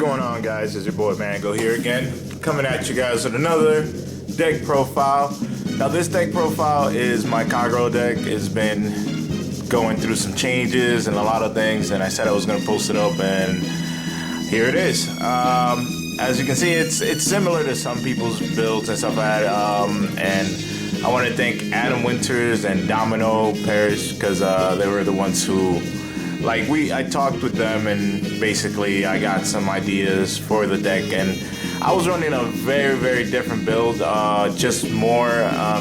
going on, guys? It's your boy Mango here again, coming at you guys with another deck profile. Now this deck profile is my Kagero deck. It's been going through some changes and a lot of things, and I said I was going to post it up, and here it is. As you can see, it's similar to some people's builds and stuff like that, and I want to thank Adam Winters and Domino Parrish, because they were the ones who, I talked with them, and basically I got some ideas for the deck, and I was running a very different build, just more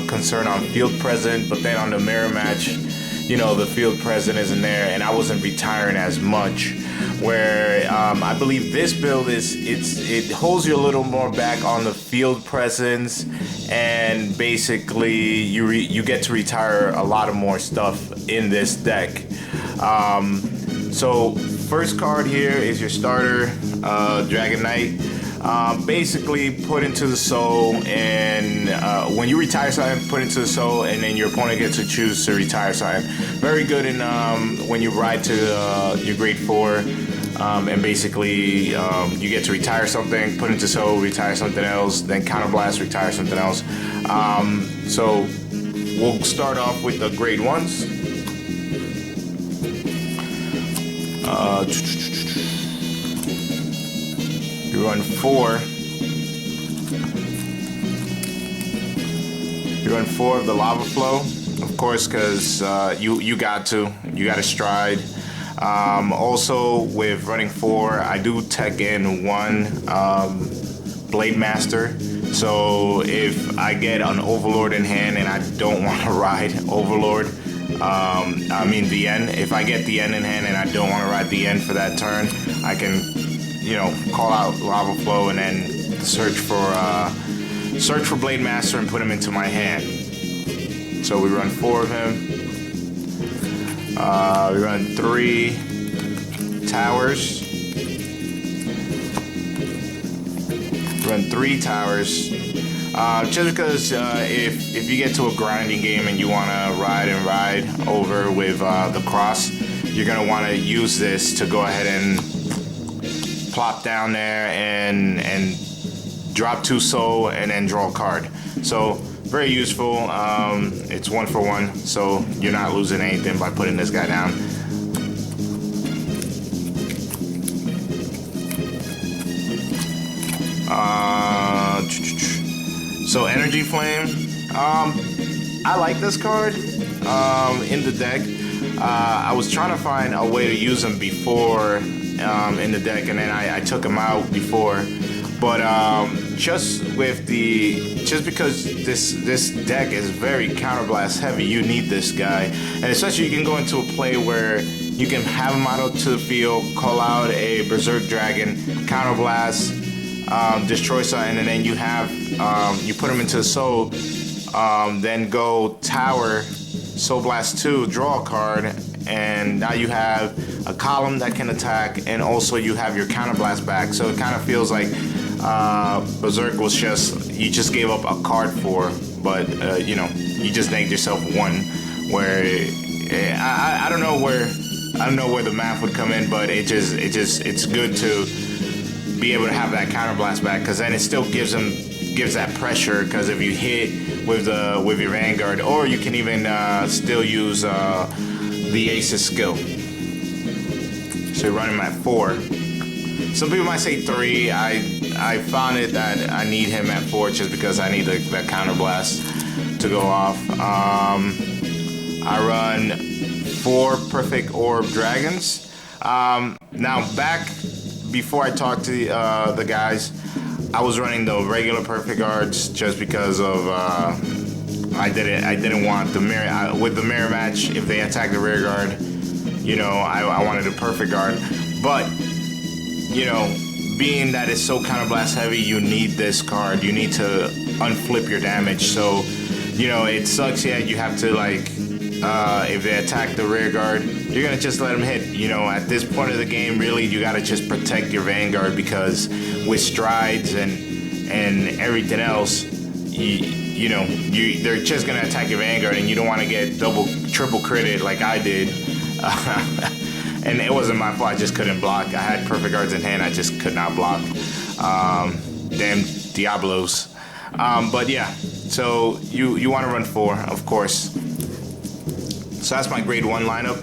concerned on field present, but then on the mirror match, you know, the field present isn't there, and I wasn't retiring as much. Where I believe this build it holds you a little more back on the field presence, and basically you get to retire a lot of more stuff in this deck. So first card here is your starter, Dragonite. Basically put into the soul, and when you retire something, put into the soul, and then your opponent gets to choose to retire something. Very good in when you ride to your grade 4, and basically you get to retire something, put into soul, retire something else, then counterblast, retire something else. So we'll start off with the grade 1s. You run 4. You run 4 of the lava flow, of course, because you got to stride. Also, with running 4, I do tech in 1 Blade Master. So if I get an Overlord in hand and I don't want to ride Overlord, the end. If I get the end in hand and I don't want to ride the end for that turn, I can, call out Lava Flow and then search for Blade Master and put him into my hand. So we run 4 of him. We run 3 towers. Run 3 towers. Just because if you get to a grinding game and you want to ride over with the cross, you're going to want to use this to go ahead and plop down there and drop 2 soul and then draw a card. So very useful. It's 1 for 1, so you're not losing anything by putting this guy down. So Energy Flame, I like this card in the deck. I was trying to find a way to use him before in the deck, and then I took him out before. But just because this deck is very counterblast heavy, you need this guy, and especially you can go into a play where you can have him out to the field, call out a Berserk Dragon, counterblast, destroy something, and then you put him into the soul, then go tower, soul blast 2, draw a card, and now you have a column that can attack, and also you have your counterblast back. So it kind of feels like Berserk was you just gave up a card for, but you just named yourself 1. Where I don't know where the math would come in, but it's good to be able to have that counterblast back, because then it still gives that pressure, because if you hit with your Vanguard, or you can even still use the Ace's skill. So you're running him at 4. Some people might say 3. I found it that I need him at 4 just because I need that counterblast to go off. I run 4 Perfect Orb Dragons. Now back before I talked to the guys, I was running the regular Perfect Guards just because of I didn't want the mirror with the mirror match. If they attack the rear guard, I wanted a Perfect Guard. But being that it's so counterblast heavy, you need this card. You need to unflip your damage. So it sucks. Yeah, you have to if they attack the rear guard, you're gonna just let them hit. At this point of the game, really, you gotta just protect your Vanguard, because with strides and everything else, they're just gonna attack your Vanguard, and you don't want to get double, triple critted like I did. and it wasn't my fault. I just couldn't block. I had perfect guards in hand. I just could not block. Damn Diablos. But yeah, so you want to run 4, of course. So that's my grade 1 lineup.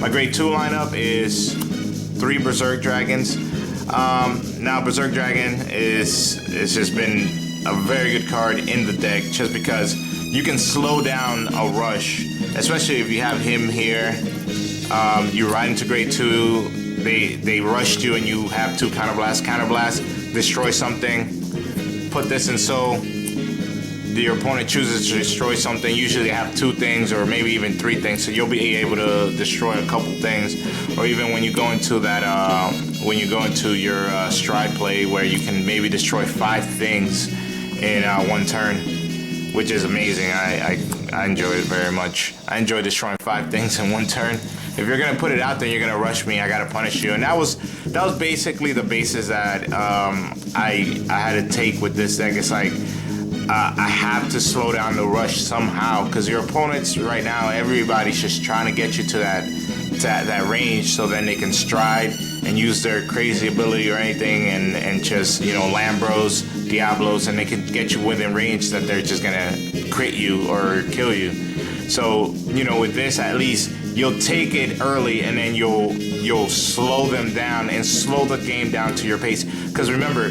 My grade 2 lineup is 3 Berserk Dragons. Now Berserk Dragon it's just been a very good card in the deck, just because you can slow down a rush, especially if you have him here. You ride into grade 2, they rushed you and you have 2 counterblast, destroy something, put this in so your opponent chooses to destroy something. Usually they have 2 things or maybe even 3 things, so you'll be able to destroy a couple things. Or even when you go into that, when you go into your stride play, where you can maybe destroy 5 things in 1 turn, which is amazing. I enjoy it very much. I enjoy destroying 5 things in 1 turn. If you're gonna put it out there, you're gonna rush me, I gotta punish you. And that was basically the basis that I had to take with this deck. It's like, I have to slow down the rush somehow, because your opponents right now, everybody's just trying to get you to that range, so then they can stride and use their crazy ability or anything, and just, you know, Lambros, Diablos, and they can get you within range that they're just gonna crit you or kill you. So, you know, with this, at least you'll take it early, and then you'll slow them down and slow the game down to your pace. Because remember,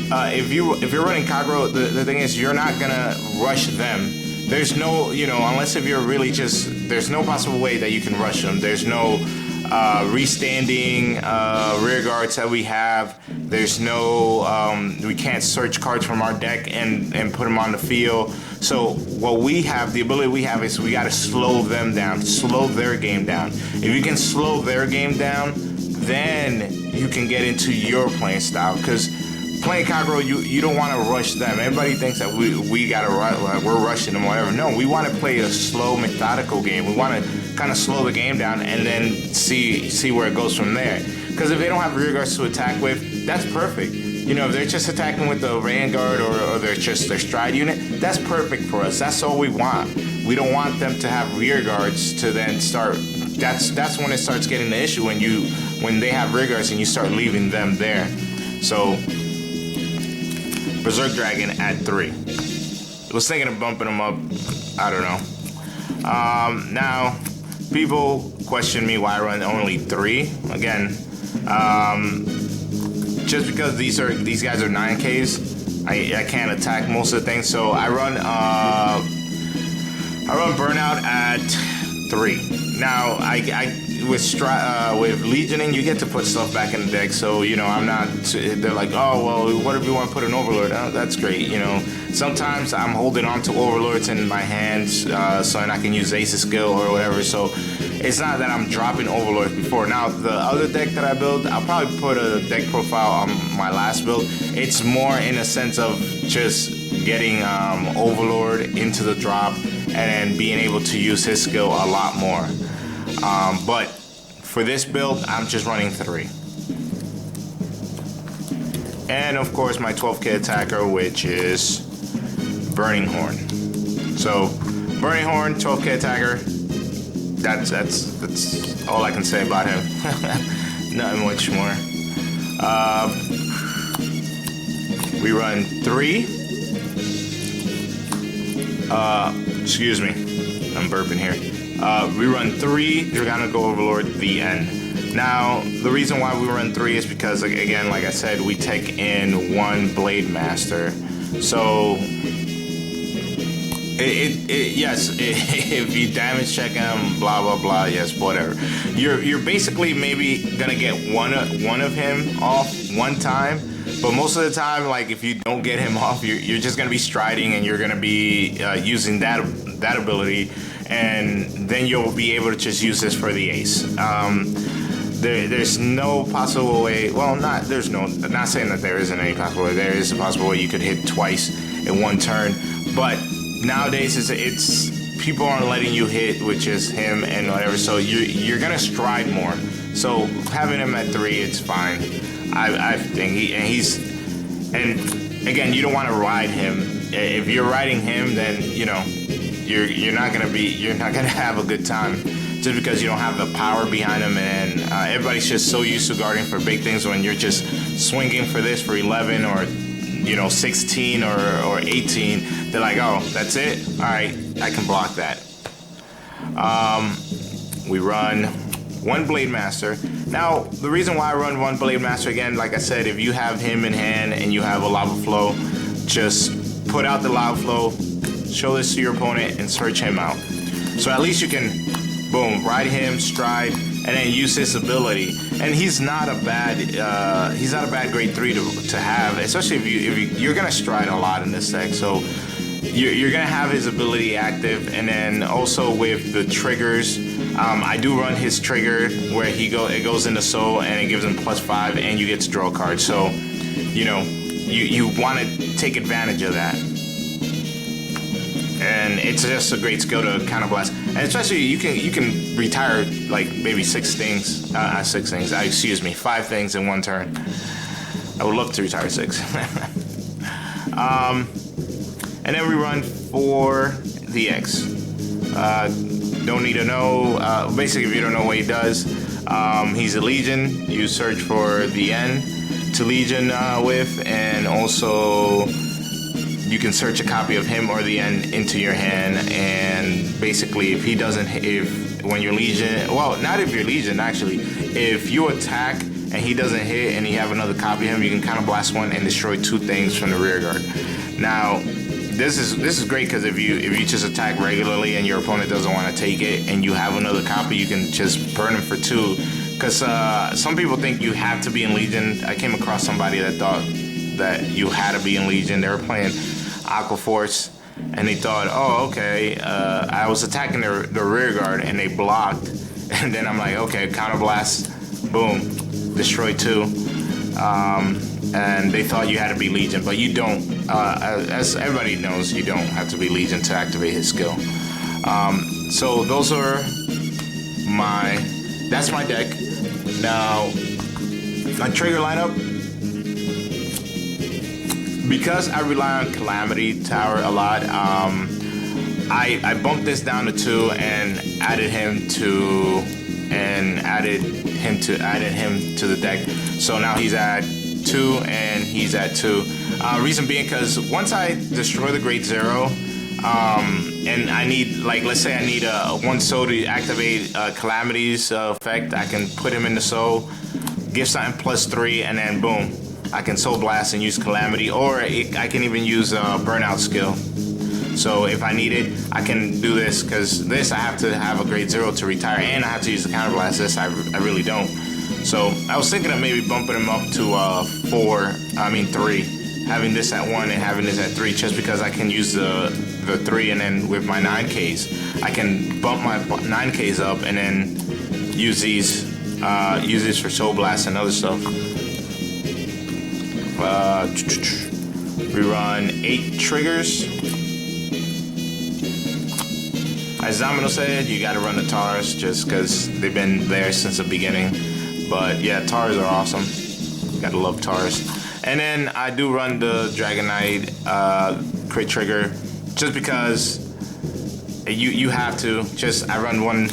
if you're running Kagero, the thing is, you're not gonna rush them. There's no, you know, unless if you're really just, there's no possible way that you can rush them. There's no restanding rear guards that we have. There's no, we can't search cards from our deck and put them on the field. So what we have, the ability we have, is we gotta slow them down, slow their game down. If you can slow their game down, then you can get into your playing style. Because playing Kagero, you don't want to rush them. Everybody thinks that we gotta rush, we're rushing them, whatever. No, we want to play a slow, methodical game. We want to kind of slow the game down and then see where it goes from there. Because if they don't have rear guards to attack with, that's perfect. You know, if they're just attacking with the vanguard or they're just their stride unit, that's perfect for us. That's all we want. We don't want them to have rear guards to then start. That's when it starts getting the issue, when they have rear guards and you start leaving them there. So Berserk Dragon at 3. I was thinking of bumping them up. I don't know. Now, people question me why I run only 3. Again, just because these guys are 9Ks, I can't attack most of the things. So I run Burnout at 3. Now, with Legioning, you get to put stuff back in the deck, so, you know, I'm not, they're like, oh, well, what if you want to put an Overlord? Oh, that's great, you know. Sometimes I'm holding on to Overlords in my hands, so I can use Ace's skill or whatever, so it's not that I'm dropping Overlords before. Now, the other deck that I build, I'll probably put a deck profile on my last build. It's more in a sense of just getting Overlord into the drop and then being able to use his skill a lot more. But for this build, I'm just running 3. And of course my 12k attacker, which is Burning Horn. So Burning Horn, 12k attacker, that's all I can say about him. Nothing much more. We run 3. Excuse me, I'm burping here. We run 3 Dragonite Overlord, the end. Now, the reason why we run 3 is because, again, like I said, we take in 1 Blade Master. So, yes, if you damage check him, blah blah blah, yes, whatever. You're basically maybe gonna get one of him off one time, but most of the time, like, if you don't get him off, you're just gonna be striding and you're gonna be using that ability, and then you'll be able to just use this for the ace. There's no possible way. Well, not saying that there isn't any possible way. There is a possible way you could hit twice in 1 turn, but nowadays it's people aren't letting you hit with just him and whatever. So you're gonna stride more. So having him at 3, it's fine. I think and again, you don't want to ride him. If you're riding him, then, you know, you're not gonna have a good time just because you don't have the power behind them, and everybody's just so used to guarding for big things when you're just swinging for this for 11 or 16 or 18. They're like, oh, that's it. All right, I can block that. We run one Blade Master. Now, the reason why I run one Blade Master, again, like I said, if you have him in hand and you have a Lava Flow, just put out the Lava Flow, show this to your opponent, and search him out. So at least you can, boom, ride him, stride, and then use his ability. And he's not a bad grade 3 to have, especially if you're gonna stride a lot in this deck. So you're gonna have his ability active, and then also with the triggers, I do run his trigger where it goes into soul and it gives him +5, and you get to draw a card. So you want to take advantage of that, and it's just a great skill to counter blast. And especially you can retire like maybe 5 things in one turn. I would love to retire 6. And then we run for the X. Don't need to know. Basically, if you don't know what he does, he's a Legion. You search for the N to Legion with, and also you can search a copy of him or the N into your hand. And basically, if when you're Legion, well, not if you're Legion actually, if you attack and he doesn't hit and you have another copy of him, you can counter blast one and destroy 2 things from the rear guard. Now, this is great because if you just attack regularly and your opponent doesn't want to take it and you have another copy, you can just burn him for 2. Because some people think you have to be in Legion. I came across somebody that thought that you had to be in Legion. They were playing Aqua Force and they thought, oh, okay, I was attacking the rear guard and they blocked. And then I'm like, okay, counter blast, boom, destroy 2. And they thought you had to be Legion, but you don't. As everybody knows, you don't have to be Legion to activate his skill. So those are that's my deck. Now, my trigger lineup, because I rely on Calamity Tower a lot, I bumped this down to 2 and added him to the deck. So now he's at 2 and he's at 2. Reason being because once I destroy the grade 0, and I need, like, let's say I need one soul to activate Calamity's effect, I can put him in the soul, give something +3, and then boom, I can soul blast and use Calamity, or I can even use burnout skill. So if I need it, I can do this, because this I have to have a grade 0 to retire, and I have to use the counter blast. This I really don't. So I was thinking of maybe bumping him up to 3, having this at 1 and having this at 3, just because I can use the 3, and then with my 9Ks, I can bump my 9Ks up and then use these for soul blast and other stuff. We run 8 triggers. As Domino said, you gotta run the Tars just because they've been there since the beginning. But yeah, Tars are awesome. Gotta love Tars. And then I do run the Dragonite crit trigger just because you have to. I run one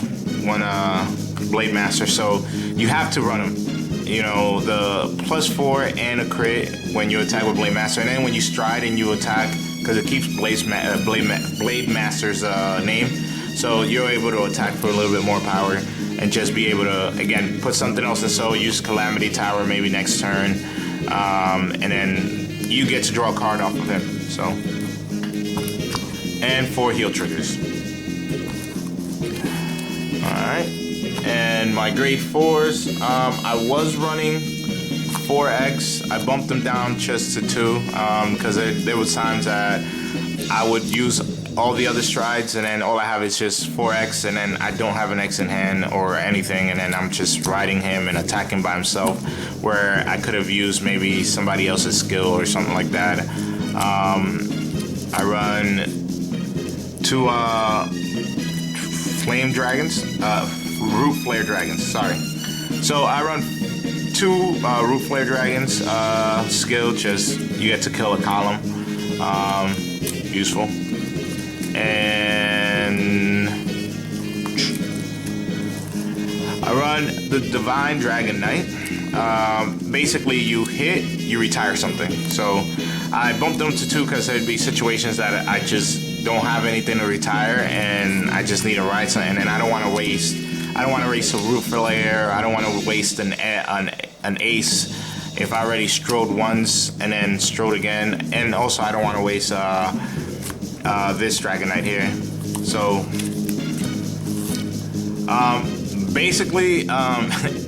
Blade Master, so you have to run them. The +4 and a crit when you attack with Blade Master, and then when you stride and you attack, because it keeps Blade Master's name, so you're able to attack for a little bit more power and just be able to, again, put something else in soul, use Calamity Tower maybe next turn, and then you get to draw a card off of him. So, and 4 heal triggers. Alright, and my grade 4s, I was running 4X. I bumped them down just to 2, because there was times that I would use all the other strides and then all I have is just 4X, and then I don't have an X in hand or anything, and then I'm just riding him and attacking by himself, where I could have used maybe somebody else's skill or something like that. I run 2 Flame Dragons, Root Flare Dragons, sorry. So I run 2 Root Flare Dragons, skill, just you get to kill a column, useful. And I run the Divine Dragonite. Basically, you hit, you retire something. So I bumped them to 2 because there'd be situations that I just don't have anything to retire, and I just need to ride something. And I don't want to waste. I don't want to waste a Roof-Layer. I don't want to waste an Ace if I already strode once and then strode again. And also, I don't want to waste this Dragonite here. So basically,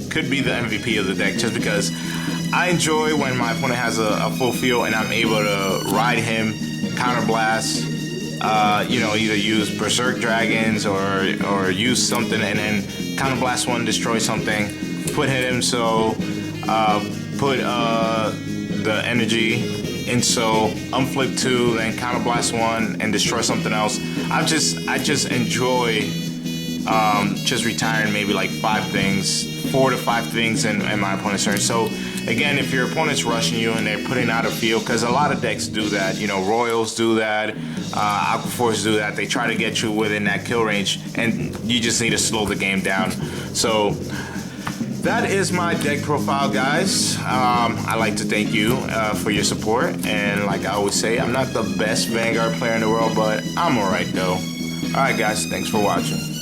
could be the MVP of the deck just because I enjoy when my opponent has a full field and I'm able to ride him, counterblast, you know, either use Berserk Dragons or use something and then counterblast one, destroy something, hit him, so put the energy in, so unflip 2, then counterblast 1 and destroy something else. I just enjoy just retiring maybe like 5 things, 4 to 5 things in my opponent's turn. So again, if your opponent's rushing you and they're putting out a field, because a lot of decks do that, you know, Royals do that, Aquaforce do that, they try to get you within that kill range and you just need to slow the game down. So that is my deck profile, guys. I'd like to thank you for your support, and like I always say, I'm not the best Vanguard player in the world, but I'm alright though. Alright guys, thanks for watching.